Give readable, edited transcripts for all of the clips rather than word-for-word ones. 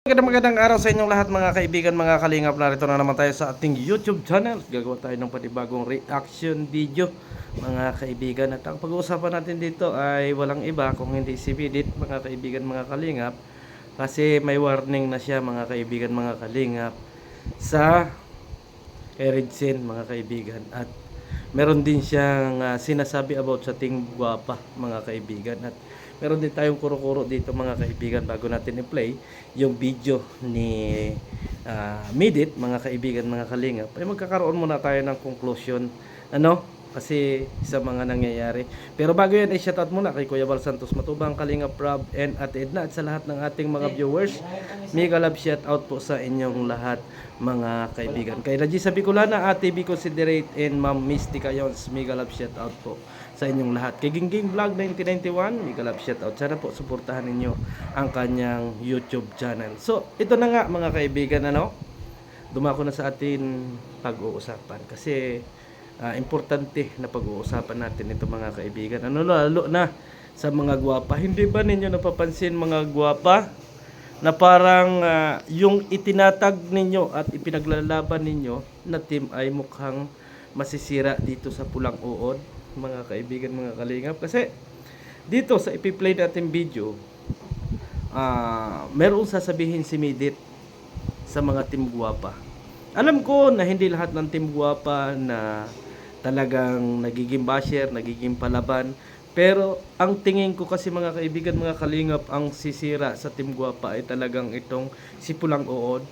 Magandang araw sa inyong lahat mga kaibigan, mga kalingap. Narito na naman tayo sa ating YouTube channel. Gagawa tayo ng panibagong reaction video mga kaibigan. At ang pag-uusapan natin dito ay walang iba kung hindi si Bidit mga kaibigan, mga kalingap. Kasi may warning na siya mga kaibigan, mga kalingap sa Eridsen mga kaibigan. At meron din siyang sinasabi about sa Team Guapa mga kaibigan. At meron din tayong kuro-kuro dito mga kaibigan bago natin i-play yung video ni Midit mga kaibigan, mga kalingap. Ay magkakaroon muna tayo ng conclusion kasi sa mga nangyayari. Pero bago yan ay shoutout muna kay Kuya Val Santos Matubang, Kalingap Rob and Ate Edna at sa lahat ng ating mga viewers. Mega love shoutout po sa inyong lahat mga kaibigan. Kay Raji Sabiculana, Ate B Considerate and Ma'am Mystica Yons, mega love shoutout po sa inyong lahat. Kay Gingging Vlog 1991, mega love shoutout. Sana po suportahan ninyo ang kanyang YouTube channel. So, ito na nga mga kaibigan, dumako na sa atin pag-uusapan kasi importante na pag-uusapan natin ito mga kaibigan. Lalo na sa mga gwapa. Hindi ba ninyo napapansin mga gwapa na parang yung itinatag ninyo at ipinaglalaban ninyo na team ay mukhang masisira dito sa Pulang Uod mga kaibigan, mga kalingap? Kasi dito sa ipi-play natin video, merong sasabihin si Midit sa mga team gwapa. Alam ko na hindi lahat ng team gwapa na talagang nagiging basher, nagiging palaban. Pero ang tingin ko kasi mga kaibigan, mga kalingap, ang sisira sa Team Guapa ay talagang itong si Pulang Uod.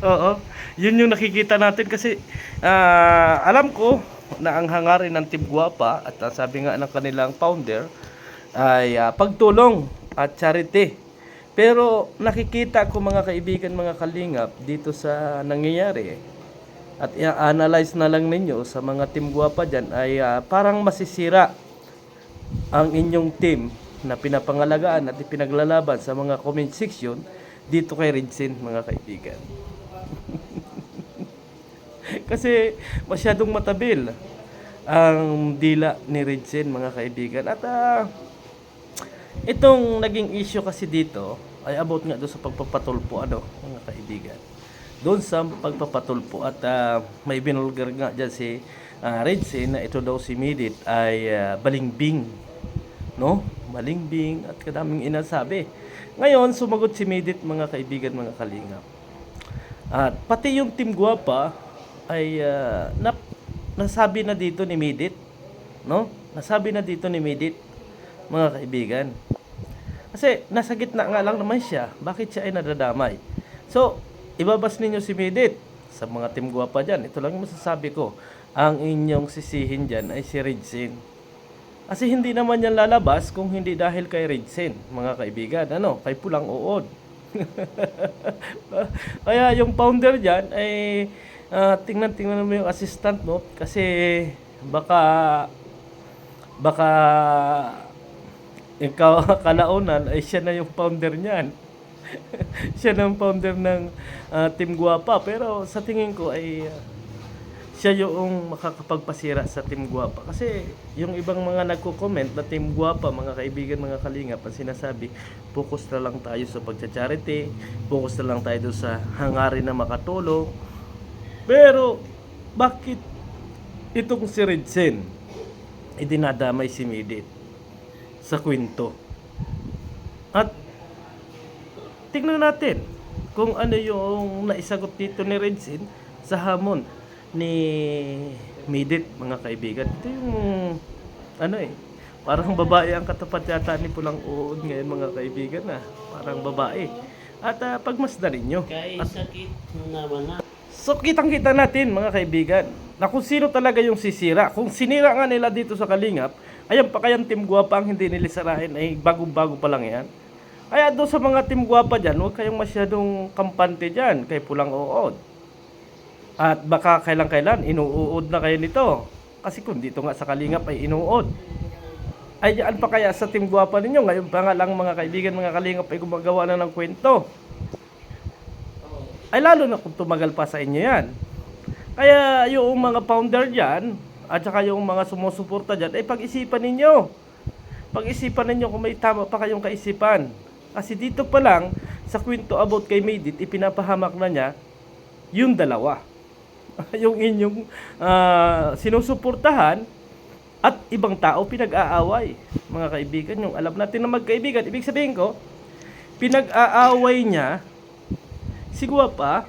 Oo, yun yung nakikita natin kasi alam ko na ang hangarin ng Team Guapa at sabi nga ng kanilang founder ay pagtulong at charity. Pero nakikita ko mga kaibigan, mga kalingap, dito sa nangyayari at i-analyze na lang ninyo sa mga Team Guapa dyan ay parang masisira ang inyong team na pinapangalagaan at ipinaglalaban sa mga comment section dito kay Eridsen mga kaibigan. Kasi masyadong matabil ang dila ni Eridsen mga kaibigan. At itong naging issue kasi dito ay about nga doon sa pagpapatulpo mga kaibigan. Doon sa pagpapatulpo at may binulgar nga dyan si Eridsen na ito daw si Midit ay balingbing, balingbing at kadaming inasabi. Ngayon sumagot si Midit mga kaibigan, mga kalingap, at pati yung Team Guapa ay nasabi na dito ni Midit, nasabi na dito ni Midit mga kaibigan, kasi nasa gitna nga lang naman siya. Bakit siya ay nadadamay? So ibabas ninyo si Midit sa mga Team Guapa dyan. Ito lang yung masasabi ko. Ang inyong sisihin dyan ay si Eridsen. Kasi hindi naman yan lalabas kung hindi dahil kay Eridsen, mga kaibigan. Kay Pulang Uod. Kaya yung founder dyan ay tingnan mo yung assistant mo. Kasi baka ikaw kalaunan ay siya na yung founder niyan. Siya ng founder ng Team Guapa. Pero sa tingin ko ay siya yung makakapagpasira sa Team Guapa. Kasi yung ibang mga nagko-comment na Team Guapa, mga kaibigan, mga kalingap, ang sinasabi, focus na lang tayo sa pagcha-charity, focus na lang tayo doon sa hangarin na makatulong. Pero bakit itong si Eridsen dinadamay si Midit sa kwento? At tingnan natin kung ano yung naisagot dito ni Eridsen sa hamon ni Midit mga kaibigan. Ito yung parang babae ang katapat yata ni Pulang Uod ngayon mga kaibigan, parang babae. At pagmasdan ninyo. So kitang-kita natin mga kaibigan na kung sino talaga yung sisira. Kung sinira nga nila dito sa Kalingap, ayan pa kayang Team Guapa ang hindi nilisarahin, ay bagong-bago pa lang yan. Kaya doon sa mga Team Guapa dyan, huwag kayong masyadong kampante dyan kay Pulang Uod. At baka kailan-kailan, inuud na kayo nito. Kasi kung dito nga sa Kalingap ay inuud, ay diyan pa kaya sa Team Guapa ninyo? Ngayon pa nga lang mga kaibigan, mga Kalingap ay gumagawa na ng kwento. Ay lalo na kung tumagal pa sa inyo yan. Kaya yung mga founder dyan, at saka yung mga sumusuporta dyan, ay pag-isipan ninyo kung may tama pa kayong kaisipan. Kasi dito pa lang, sa kwento about kay Maydit, ipinapahamak na niya yung dalawa. Yung inyong sinusuportahan at ibang tao pinag-aaway. Mga kaibigan, yung alam natin na magkaibigan, ibig sabihin ko, pinag-aaway niya si Guapa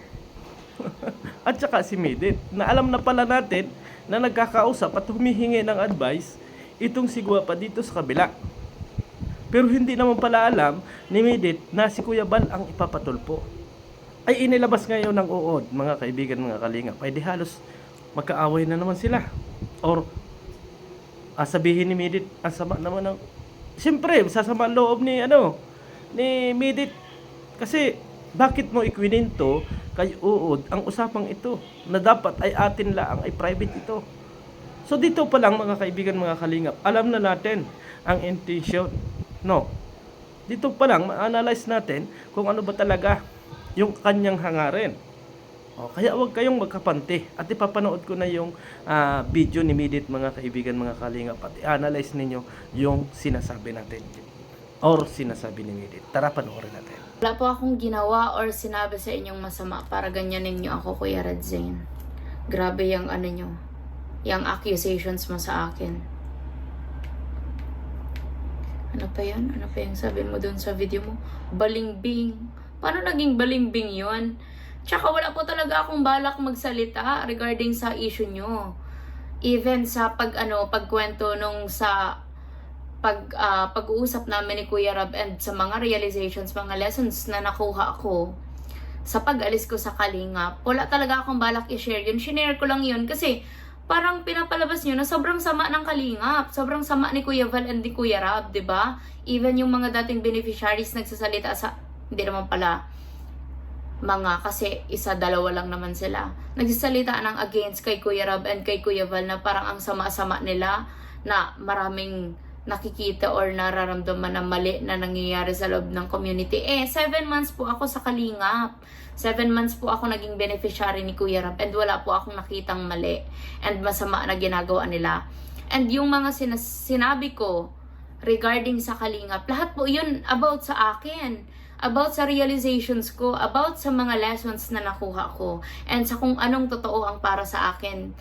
at saka si Maydit. Na alam na pala natin na nagkakausap at humihingi ng advice itong si Guapa dito sa kabila. Pero hindi naman pala alam ni Maydit na si Kuya Bal ang ipapatulpo. Ay inilabas ngayon ng uod, mga kaibigan, mga kalingap. Ay di halos magkaaway na naman sila. Or sabihin ni Maydit, ang sama naman ng... Siyempre, sasama ang loob ni Maydit. Kasi bakit mo ikwininto kay uod ang usapang ito na dapat ay atin lang, ay private ito. So dito pa lang, mga kaibigan, mga kalingap, alam na natin ang intention. No. Dito pa lang ma-analyze natin kung ano ba talaga yung kanyang hangarin. Kaya wag kayong magkapante at ipapanood ko na yung video ni Maydit, mga kaibigan, mga kalingap, at i-analyze ninyo yung sinasabi natin or sinasabi ni Maydit. Tara, panoorin natin. Wala po akong ginawa or sinabi sa inyong masama para ganyanin nyo ako, Kuya Radzane. Grabe yung yung accusations mo sa akin. Ano pa yan? Ano pa yung sabi mo dun sa video mo? Balimbing. Paano naging balimbing yun? Tsaka wala po talaga akong balak magsalita regarding sa issue nyo. Even sa pagkwento nung sa pag-uusap namin ni Kuya Rab and sa mga realizations, mga lessons na nakuha ko sa pag-alis ko sa Kalingap, wala talaga akong balak i-share yun. Shinare ko lang yun kasi parang pinapalabas nyo na sobrang sama ng Kalingap. Sobrang sama ni Kuya Val and ni Kuya Rab, ba? Diba? Even yung mga dating beneficiaries nagsasalita sa... Hindi naman pala kasi isa-dalawa lang naman sila. Nagsasalita ng against kay Kuya Rab and kay Kuya Val na parang ang sama-sama nila na maraming nakikita or nararamdaman na mali na nangyayari sa loob ng community. 7 months po ako sa Kalingap. 7 months po ako naging beneficiary ni Kuya Rab and wala po akong nakitang mali and masama na ginagawa nila. And yung mga sinabi ko regarding sa Kalingap, lahat po yun about sa akin. About sa realizations ko, about sa mga lessons na nakuha ko, and sa kung anong totoo ang para sa akin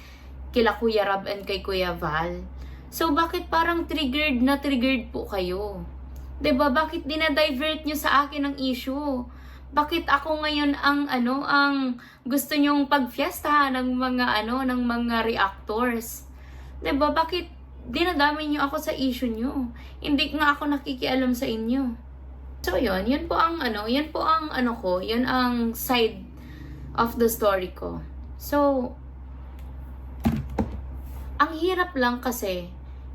kila Kuya Rab and kay Kuya Val. So, bakit parang triggered po kayo? 'Di ba? Bakit dinadivert nyo sa akin ang issue? Bakit ako ngayon ang gusto nyong pagfiestahan ng mga reactors? 'Di ba? Bakit dinadami nyo ako sa issue nyo? Hindi nga ako nakikialam sa inyo. So, yun po ang yun ang side of the story ko. So, ang hirap lang kasi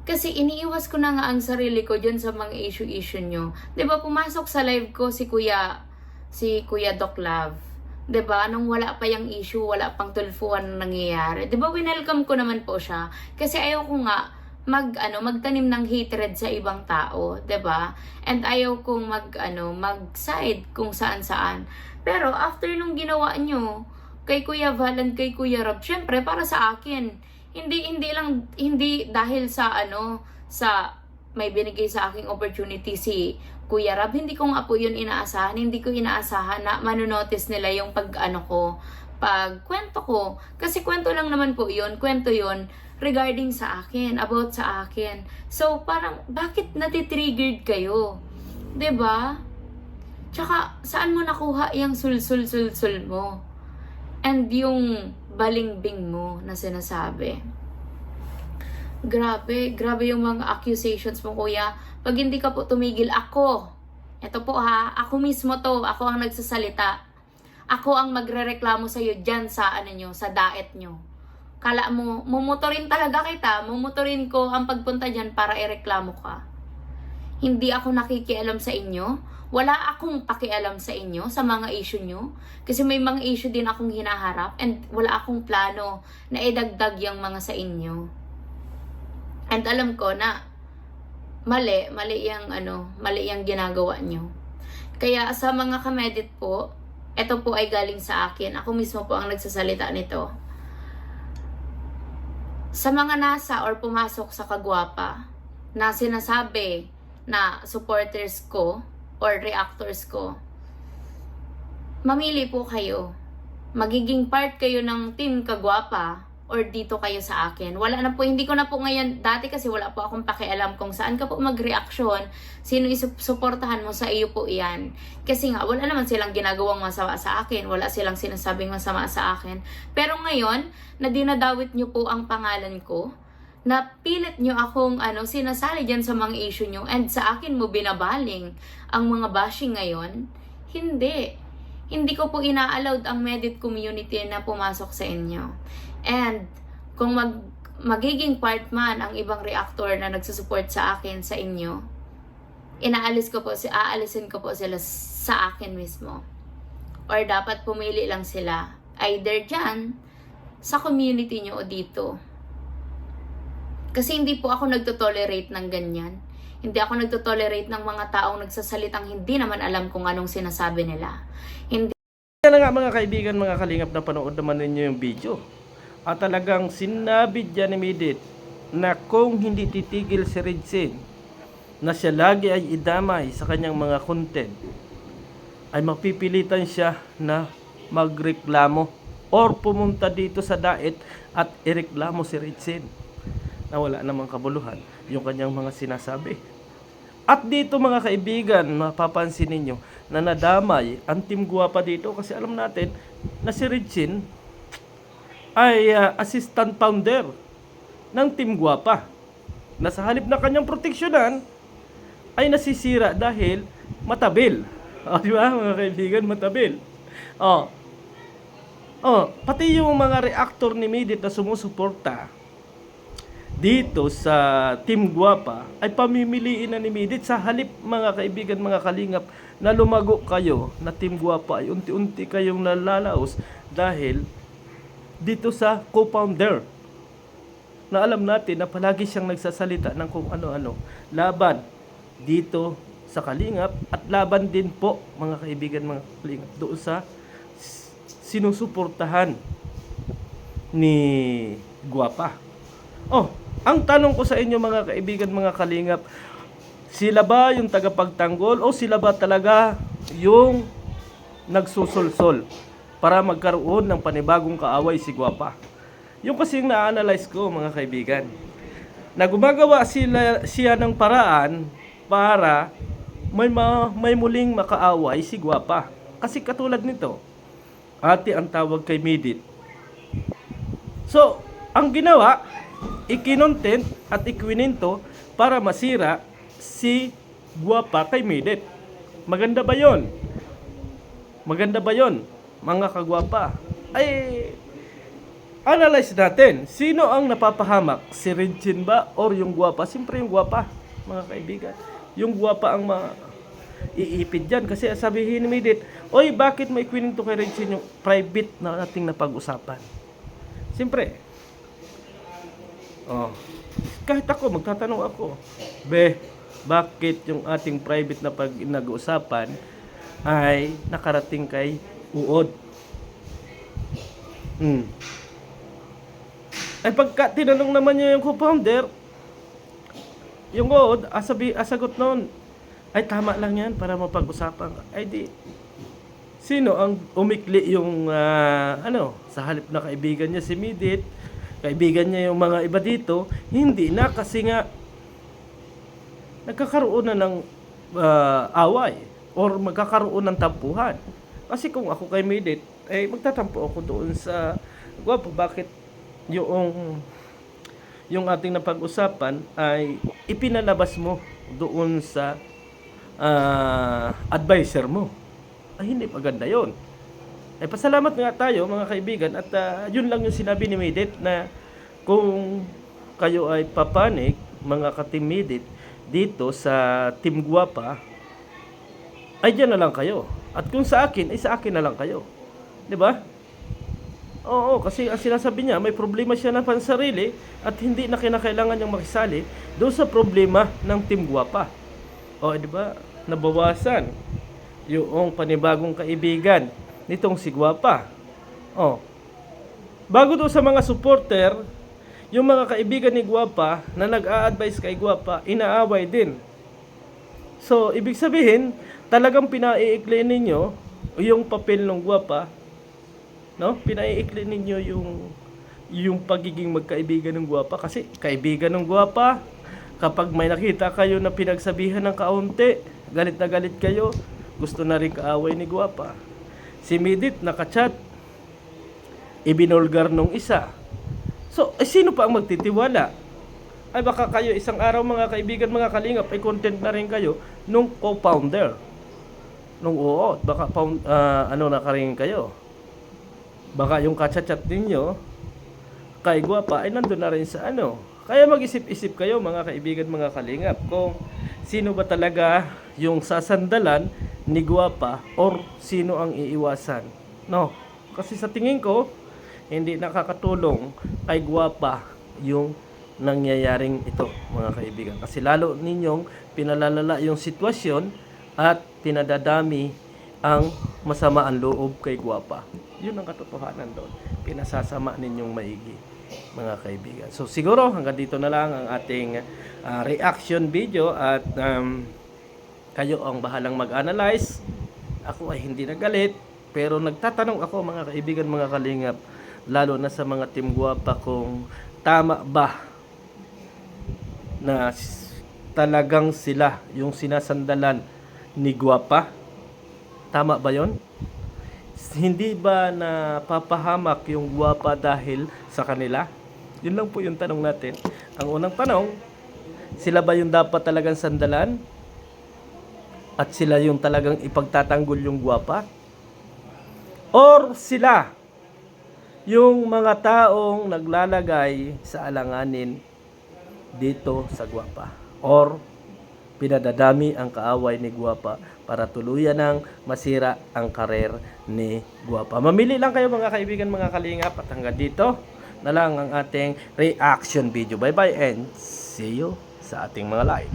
iniiwas ko na nga ang sarili ko dyan sa mga issue nyo. 'Di ba pumasok sa live ko si Kuya Doc Love. 'Di ba nung wala pa yung issue, wala pang tulfuan na nangyayari. 'Di ba welcome ko naman po siya kasi ayaw ko nga magtanim ng hatred sa ibang tao, 'di ba? And ayaw kong mag-side kung saan-saan. Pero after nung ginawa nyo kay Kuya Val and kay Kuya Rob, syempre para sa akin hindi dahil sa may binigay sa aking opportunity si Kuya Rab, hindi ko nga po yun inaasahan. Hindi ko inaasahan na manonotice nila yung pagkwento ko. Kasi kwento lang naman po yun. Kwento yun regarding sa akin, about sa akin. So, parang, bakit natitriggered kayo? 'Di ba? Tsaka, saan mo nakuha yung sul mo? And yung balimbing mo na sinasabi. Grabe yung mga accusations mo, Kuya. Pag hindi ka po tumigil, eto po ako mismo ako ang nagsasalita. Ako ang magrereklamo sa'yo dyan sa sa daet nyo. Kala mo, mumuturin talaga kita, mumuturin ko ang pagpunta dyan para ireklamo ka. Hindi ako nakikialam sa inyo. Wala akong pakialam sa inyo, sa mga issue nyo. Kasi may mga issue din akong hinaharap and wala akong plano na idagdag yung mga sa inyo. And alam ko na mali yung ginagawa nyo. Kaya sa mga kamedit po, ito po ay galing sa akin. Ako mismo po ang nagsasalita nito. Sa mga nasa or pumasok sa Kagwapa na sinasabi na supporters ko, or reactors ko, mamili po kayo. Magiging part kayo ng Team Kagwapa or dito kayo sa akin. Wala na po, hindi ko na po ngayon, dati kasi wala po akong pakialam kung saan ka po mag-reaksyon, sino isuportahan mo, sa iyo po iyan. Kasi nga, wala naman silang ginagawang masama sa akin, wala silang sinasabing masama sa akin. Pero ngayon, na dinadawit nyo po ang pangalan ko, na pilit nyo akong sinasali dyan sa mga issue nyo, and sa akin mo binabaling ang mga bashing ngayon, hindi ko po ina-allowed ang Medit community na pumasok sa inyo. And kung magiging part man ang ibang reactor na nagsusupport sa akin sa inyo, aalisin ko po sila sa akin mismo. Or dapat pumili lang sila, either dyan, sa community nyo o dito. Kasi hindi po ako nagtotolerate ng ganyan. Hindi ako nagtotolerate ng mga taong nagsasalitang hindi naman alam kung anong sinasabi nila. Hindi. Yan na nga mga kaibigan, mga kalingap, na panood naman ninyo yung video. At talagang sinabi dyan ni Medit na kung hindi titigil si Regine na siya lagi ay idamay sa kanyang mga content, ay mapipilitan siya na magreklamo or pumunta dito sa Daet at ireklamo si Regine na wala namang kabuluhan yung kanyang mga sinasabi. At dito mga kaibigan, mapapansin ninyo na nadamay ang Team Guwapa dito kasi alam natin na si Regine ay assistant founder ng Team Guwapa na sa halip na kanyang proteksyonan ay nasisira dahil matabil. O, di ba mga kaibigan, matabil. Pati yung mga reactor ni Medit na sumusuporta dito sa Team Guwapa ay pamimiliin na ni Medit sa halip mga kaibigan, mga kalingap, na lumago kayo na Team Guwapa ay unti-unti kayong nalalaos dahil dito sa co-founder na alam natin na palagi siyang nagsasalita ng kung ano-ano laban dito sa kalingap at laban din po mga kaibigan, mga kalingap, doon sa sinusuportahan ni Guwapa. Ang tanong ko sa inyo mga kaibigan, mga kalingap, sila ba yung tagapagtanggol o sila ba talaga yung nagsusulsol para magkaroon ng panibagong kaaway si Guwapa? Yung kasing na-analyze ko mga kaibigan, na gumagawa siya ng paraan para may muling makaaway si Guwapa. Kasi katulad nito, ate ang tawag kay Medit. So, ang ginawa, ikinontent at ikwininto para masira si Guwapa kay Medit. Maganda ba yon? Maganda ba yon, mga kagwapa? Ay, analyze natin. Sino ang napapahamak? Si Regine ba or yung Guwapa? Siyempre yung Guwapa, mga kaibigan. Yung Guwapa ang iipid dyan. Kasi sabihin ni Medit, oy, bakit may ikwininto kay Regine yung private na nating napag-usapan? Siyempre, kahit ako, magtatanong ako, bakit yung ating private na nag-uusapan ay nakarating kay Uod? Ay pagka tinanong naman niya yung co-founder, yung Uod, asagot noon, ay tama lang yan para mapag-usapan. Ay di, sino ang umikli yung sa halip na kaibigan niya si Medit, kaibigan niya yung mga iba dito, hindi na kasi nga nagkakaroon na ng away or magkakaroon ng tampuhan. Kasi kung ako kay Medit, ay magtatampo ako doon sa Guwapa. Bakit yung ating napag-usapan ay ipinalabas mo doon sa advisor mo? Ay hindi maganda yon. Ay pasalamat nga tayo mga kaibigan at yun lang yung sinabi ni Medit na kung kayo ay papanig mga ka-Team Medit dito sa Team Guwapa ay dyan na lang kayo. At kung sa akin ay sa akin na lang kayo. 'Di ba? Oo, kasi ang sinasabi niya may problema siya ng pansarili at hindi na kinakailangan niyang makisali doon sa problema ng Team Guwapa. O 'di ba? Nabawasan yung panibagong kaibigan nitong si Guwapa. Bago doon sa mga supporter, yung mga kaibigan ni Guwapa na nag-a-advise kay Guwapa, inaaway din. So, ibig sabihin, talagang pinaiikli ninyo yung papel ng gwapa, no? Pinaiikli ninyo yung pagiging magkaibigan ng gwapa kasi kaibigan ng gwapa, kapag may nakita kayo na pinagsabihan ng kaunti, galit na galit kayo, gusto na rin kaaway ni gwapa. Si Midit nakachat, ibinulgar nung isa. So, sino pa ang magtitiwala? Ay baka kayo isang araw mga kaibigan, mga kalingap, ay content na rin kayo nung co-founder. Nung oo, baka ano na ka rin kayo. Baka yung kachat-chat ninyo kay gwapa ay nandun na rin sa ano. Kaya mag-isip-isip kayo mga kaibigan, mga kalingap, kung sino ba talaga yung sasandalan ni gwapa or sino ang iiwasan. No, kasi sa tingin ko, hindi nakakatulong kay gwapa yung nangyayaring ito mga kaibigan. Kasi lalo ninyong pinalalala yung sitwasyon at pinadadami ang masama ang loob kay gwapa. Yun ang katotohanan doon. Pinasasama ninyong maigi mga kaibigan. So siguro hanggang dito na lang ang ating reaction video at kayo ang bahalang mag-analyze. Ako ay hindi nagalit pero nagtatanong ako mga kaibigan, mga kalingap, lalo na sa mga team gwapa, kung tama ba na talagang sila yung sinasandalan ni gwapa? Tama ba yon? Hindi ba napapahamak yung gwapa dahil sa kanila? Yun lang po yung tanong natin. Ang unang tanong, sila ba yung dapat talagang sandalan? At sila yung talagang ipagtatanggol yung gwapa? Or sila yung mga taong naglalagay sa alanganin dito sa gwapa? Or pinadadami ang kaaway ni gwapa para tuluyan ng masira ang karer ni gwapa? Mamili lang kayo mga kaibigan, mga kalingap, at hanggang dito na lang ang ating reaction video. Bye bye and see you sa ating mga live.